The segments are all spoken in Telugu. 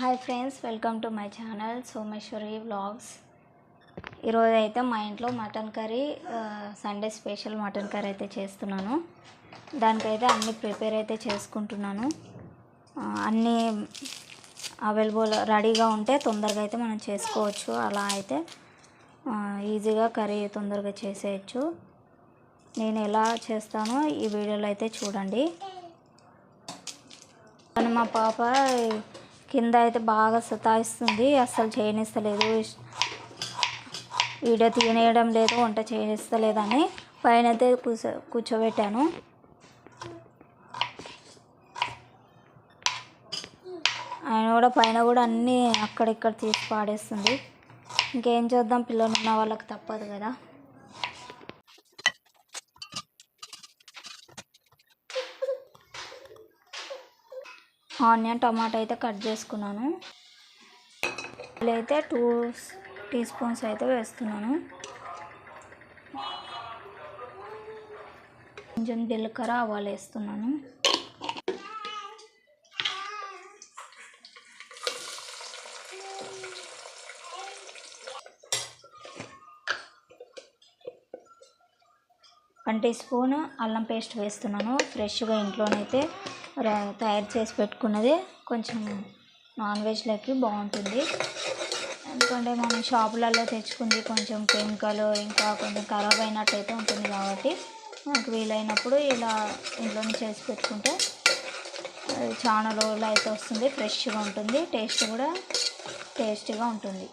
Hi friends, welcome to my channel Someshwari vlogs. ఈరోజు అయితే మా ఇంట్లో mutton curry, Sunday special mutton curry అయితే చేస్తున్నాను. దానికైతే అన్నీ ప్రిపేర్ అయితే చేసుకుంటున్నాను. అన్నీ అవైలబుల్ రెడీగా ఉంటే తొందరగా అయితే మనం చేసుకోవచ్చు. అలా అయితే ఈజీగా కర్రీ తొందరగా చేసేయచ్చు. నేను ఎలా చేస్తానో ఈ వీడియోలో అయితే చూడండి. కానీ మా పాప కింద అయితే బాగా సతాయిస్తుంది, అస్సలు చేయనిస్తలేదు, వీడియో తీయడం లేదు, వంట చేయనిస్తలేదని పైన అయితే కూర్చోబెట్టాను. ఆయన కూడా పైన కూడా అన్నీ అక్కడిక్కడ తీసి పాడేస్తుంది. ఇంకేం చేద్దాం, పిల్లలు ఉన్న వాళ్ళకి తప్పదు కదా. ఆనియన్ టమాటా అయితే కట్ చేసుకున్నాను. అయితే 2 టీ స్పూన్స్ అయితే వేస్తున్నాను. కొంచెం జీలకర్ర ఆవాలు వేస్తున్నాను. వన్ టీ స్పూన్ అల్లం పేస్ట్ వేస్తున్నాను. ఫ్రెష్గా ఇంట్లోనైతే తయారు చేసి పెట్టుకున్నది. కొంచెం నాన్ వెజ్లోకి బాగుంటుంది. ఎందుకంటే మనం షాపులలో తెచ్చుకుంది కొంచెం కెమికల్, ఇంకా కొంచెం ఖరాబ్ అయినట్టయితే ఉంటుంది. కాబట్టి మనకు వీలైనప్పుడు ఇలా ఇంట్లోనే చేసి పెట్టుకుంటే చాలా రోజులు అయితే వస్తుంది, ఫ్రెష్గా ఉంటుంది, టేస్ట్ కూడా టేస్టీగా ఉంటుంది.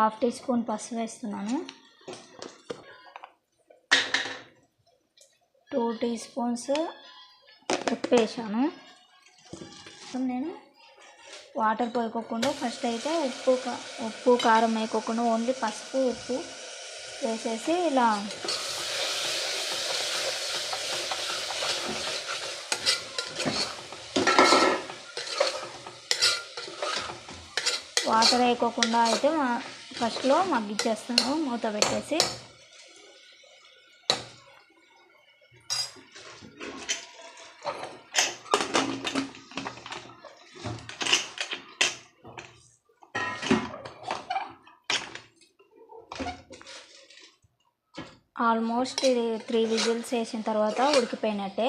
1/2 టీ స్పూన్ పసుపు వేస్తున్నాను. 2 టీ స్పూన్స్ ఉప్పు వేసాను. నేను వాటర్ పోయకోకుండా ఫస్ట్ అయితే ఉప్పు కారం వేయకోకుండా ఓన్లీ పసుపు ఉప్పు వేసేసి ఇలా వాటర్ వేయకోకుండా అయితే ఫస్ట్లో మగ్గిచ్చేస్తాను మూత పెట్టేసి. ఆల్మోస్ట్ ఇది 3 విజిల్స్ వేసిన తర్వాత ఉడికిపోయినట్టే.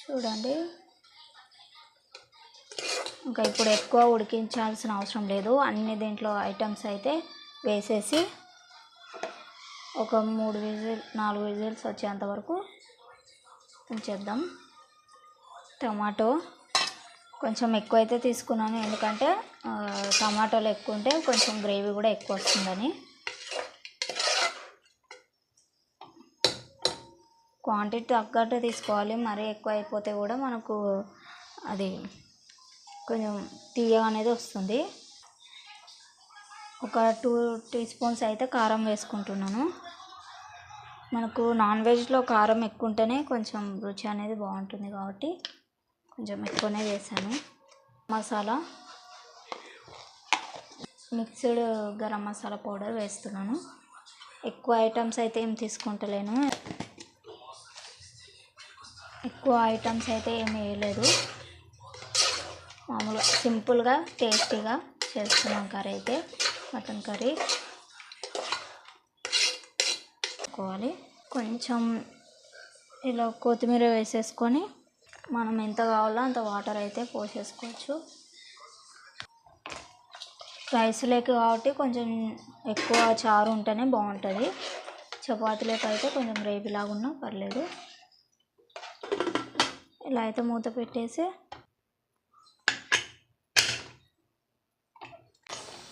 చూడండి, ఇంకా ఇప్పుడు ఎక్కువ ఉడికించాల్సిన అవసరం లేదు. అన్ని దీంట్లో ఐటమ్స్ అయితే వేసేసి ఒక 4 విజిల్స్ వచ్చేంత వరకు ఉంచేద్దాం. టమాటో కొంచెం ఎక్కువ అయితే తీసుకున్నాను, ఎందుకంటే టమాటోలు ఎక్కువ ఉంటే కొంచెం గ్రేవీ కూడా ఎక్కువ వస్తుందని. క్వాంటిటీ తగ్గట్టు తీసుకోవాలి. మరీ ఎక్కువ అయిపోతే కూడా మనకు అది కొంచెం తీయ అనేది వస్తుంది. ఒక 2 టీ స్పూన్స్ అయితే కారం వేసుకుంటున్నాను. మనకు నాన్ వెజ్లో కారం ఎక్కువ ఉంటేనే కొంచెం రుచి అనేది బాగుంటుంది, కాబట్టి కొంచెం ఎక్కువనే వేసాను. మసాలా మిక్స్డ్ గరం మసాలా పౌడర్ వేస్తున్నాను. ఎక్కువ ఐటమ్స్ అయితే ఏం తీసుకుంటలేను, ఎక్కువ ఐటమ్స్ అయితే ఏమి వేయలేదు. మామూలుగా సింపుల్గా టేస్టీగా చేస్తున్నాం కర్రీ అయితే. మటన్ కర్రీ వేసుకోవాలి. కొంచెం ఇలా కొత్తిమీర వేసేసుకొని మనం ఎంత కావాలో అంత వాటర్ అయితే పోసేసుకోవచ్చు. రైస్ లేక కాబట్టి కొంచెం ఎక్కువ చారు ఉంటేనే బాగుంటుంది. చపాతీలోకి అయితే కొంచెం గ్రేవీలాగా ఉన్నా పర్లేదు. ఇలా అయితే మూత పెట్టేసి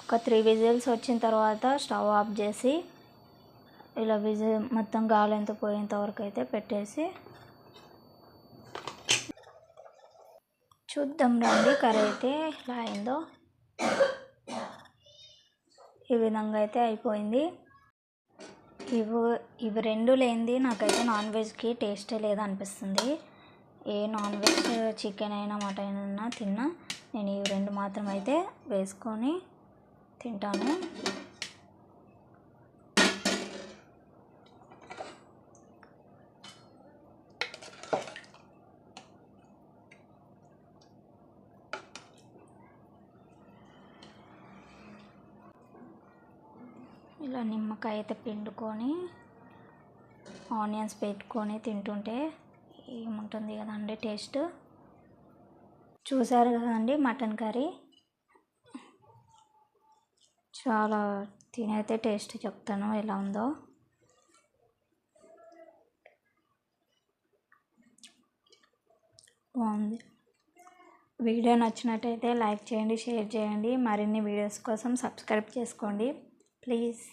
ఒక 3 విజిల్స్ వచ్చిన తర్వాత స్టవ్ ఆఫ్ చేసి ఇలా మొత్తం గాలి ఎంత పోయేంత వరకు అయితే పెట్టేసి చూద్దాం రండి కర్రీ అయితే ఎలా అయిందో. ఈ విధంగా అయితే అయిపోయింది. ఇవి రెండు లేనిది నాకైతే నాన్ వెజ్కి టేస్టే లేదనిపిస్తుంది. ఏ నాన్ వెజ్ చికెన్ అయినా మటన్ అయినా తిన్నా నేను ఇవి 2 మాత్రం అయితే వేసుకొని తింటాను. ఇలా నిమ్మకాయ అయితే పిండుకొని ఆనియన్స్ పెట్టుకొని తింటుంటే ఏముంటుంది కదండి టేస్ట్. చూసారు కదండి మటన్ కర్రీ, చాలా తినైతే టేస్ట్ చెప్తాను ఎలా ఉందో. బాగుంది. వీడియో నచ్చినట్టయితే లైక్ చేయండి, షేర్ చేయండి. మరిన్ని వీడియోస్ కోసం సబ్స్క్రైబ్ చేసుకోండి ప్లీజ్.